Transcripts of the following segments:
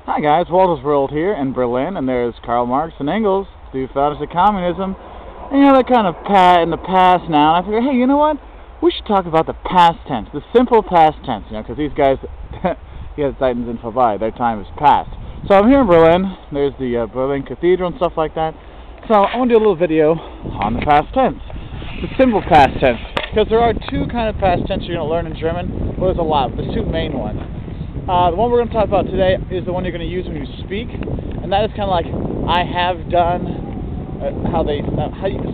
Hi guys, Walter's World here in Berlin, and there's Karl Marx and Engels, the founders of communism. And they're kind of in the past now, and I figured, hey, you know what? We should talk about the past tense, the simple past tense, because these guys, the Titans in vorbei, their time is past. So I'm here in Berlin, there's the Berlin Cathedral and stuff like that. So I want to do a little video on the past tense, the simple past tense, because there are two kind of past tense you're going to learn in German. Well, there's a lot, but there's two main ones. The one we're going to talk about today is the one you're going to use when you speak, and that is kind of like I have done. It's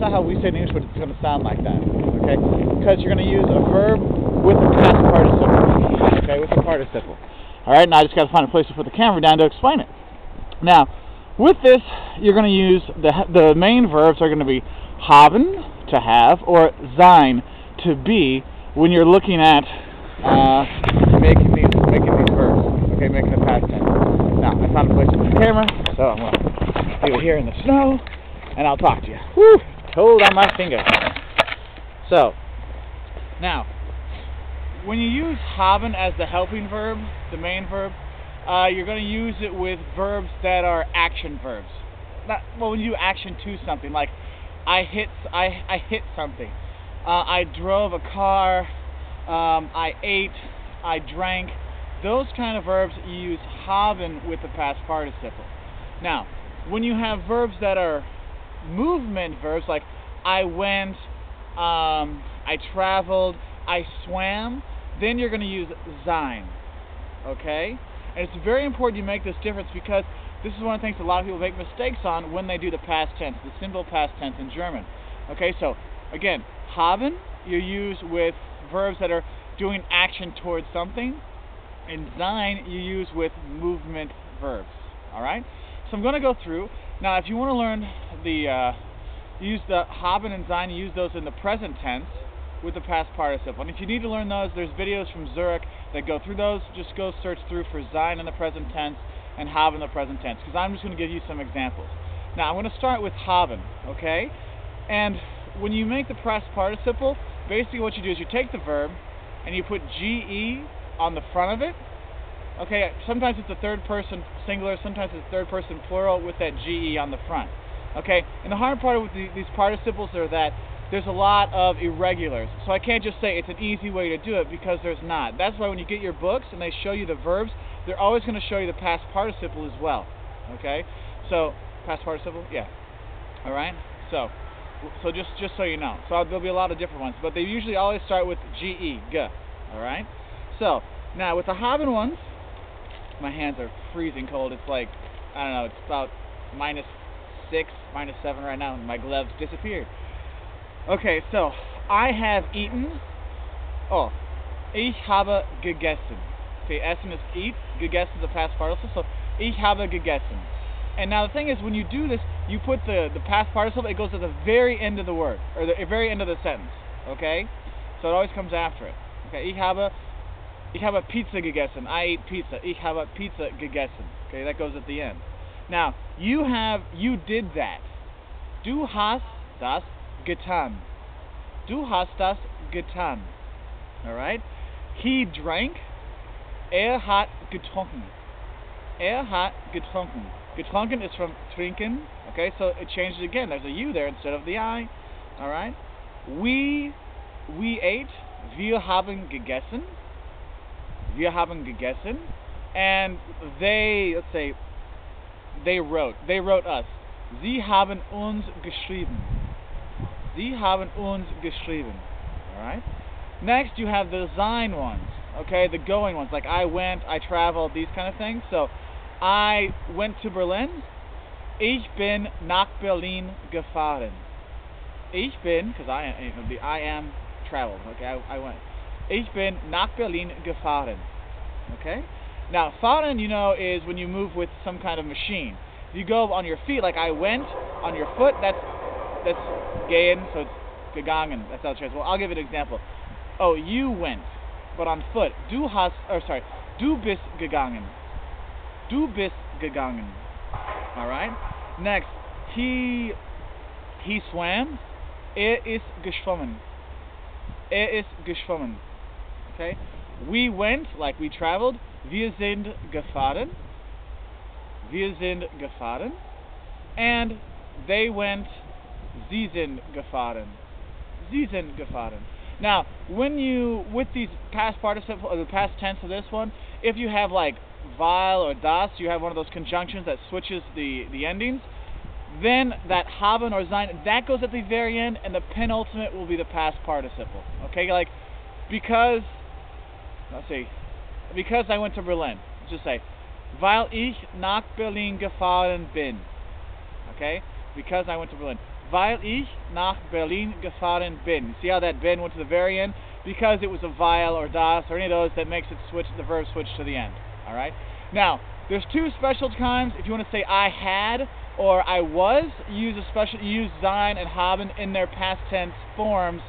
not how we say it in English, but it's going to sound like that. Okay, because you're going to use a verb with a past participle. Okay, with a participle. All right, now I just got to find a place to put the camera down to explain it. Now, with this, you're going to use the main verbs are going to be haben, to have, or sein, to be, when you're looking at making these verbs. Okay, making the past tense. Now, I found a place to put the camera, so I'm going to leave it here in the snow, and I'll talk to you. Woo! Cold on my fingers. So, now, when you use haben as the helping verb, the main verb, you're going to use it with verbs that are action verbs. When you do action to something, like I hit something. I drove a car. I ate. I drank. Those kind of verbs you use haben with the past participle. Now, when you have verbs that are movement verbs, like I went, I traveled, I swam, then you're going to use sein. Okay? And it's very important you make this difference, because this is one of the things a lot of people make mistakes on when they do the past tense, the simple past tense in German. Okay, so again, haben you use with verbs that are doing action towards something, and sein you use with movement verbs. Alright? So I'm going to go through. Now, if you want to learn use the haben and sein, you use those in the present tense with the past participle. And if you need to learn those, there's videos from Zurich that go through those. Just go search through for sein in the present tense and haben in the present tense, because I'm just going to give you some examples. Now, I'm going to start with haben, okay? And when you make the past participle, basically what you do is you take the verb and you put ge on the front of it. Okay, sometimes it's a third person singular, sometimes it's third person plural with that ge on the front. Okay, and the hard part with these participles are that there's a lot of irregulars. So I can't just say it's an easy way to do it, because there's not. That's why when you get your books and they show you the verbs, they're always going to show you the past participle as well. Okay, so past participle, yeah. All right, so just so you know, so there'll be a lot of different ones, but they usually always start with ge, g. All right, so now with the haben ones, my hands are freezing cold. It's like, I don't know, it's about -6, -7 right now, and my gloves disappeared. Okay, so I have eaten. Oh, ich habe gegessen. Okay, essen is eat, gegessen is the past participle, so ich habe gegessen. And now the thing is, when you do this, you put the past participle, it goes at the very end of the word, or the very end of the sentence, okay? So it always comes after it. Okay, ich habe Pizza gegessen. I ate pizza. Ich habe Pizza gegessen. Okay, that goes at the end. Now, you did that. Du hast das getan. Du hast das getan. Alright? He drank. Hat getrunken. Hat getrunken. Getrunken is from trinken. Okay, so it changes again. There's a U there instead of the I. Alright? We ate. Wir haben gegessen. Wir haben gegessen. And they wrote. They wrote us. Sie haben uns geschrieben. Sie haben uns geschrieben. Alright? Next, you have the sein ones. Okay, the going ones. Like I went, I traveled, these kind of things. So, I went to Berlin. Ich bin nach Berlin gefahren. Ich bin, because I am traveled. Okay, I went. Ich bin nach Berlin gefahren. Okay? Now, fahren, is when you move with some kind of machine. If you go on your feet, like I went, on your foot, that's gehen, so it's gegangen. That's how it translates. Well, I'll give you an example. Oh, you went, but on foot. Du bist gegangen. Du bist gegangen. Alright? Next, he swam. Ist geschwommen. Ist geschwommen. Okay? We went, like we traveled. Wir sind gefahren. Wir sind gefahren. And they went, Sie sind gefahren. Sie sind gefahren. Now, when you, with these past participle, or the past tense of this one, if you have like weil or das, you have one of those conjunctions that switches the endings, then that haben or sein, that goes at the very end, and the penultimate will be the past participle. Okay, like, because I went to Berlin. Let's just say, weil ich nach Berlin gefahren bin. Okay, because I went to Berlin. Weil ich nach Berlin gefahren bin. See how that bin went to the very end? Because it was a weil or das or any of those that makes it switch, the verb switch to the end. Alright? Now, there's two special times if you want to say I had or I was, use sein and haben in their past tense forms,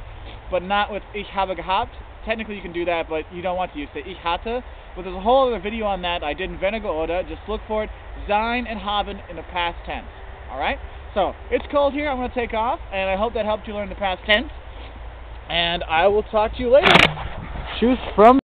but not with ich habe gehabt. Technically you can do that, but you don't want to use it. Ich hatte. But there's a whole other video on that I did in Weniger Oder. Just look for it. Sein and haben in the past tense. Alright? So, it's cold here. I'm going to take off, and I hope that helped you learn the past tense. And I will talk to you later. Tschüss from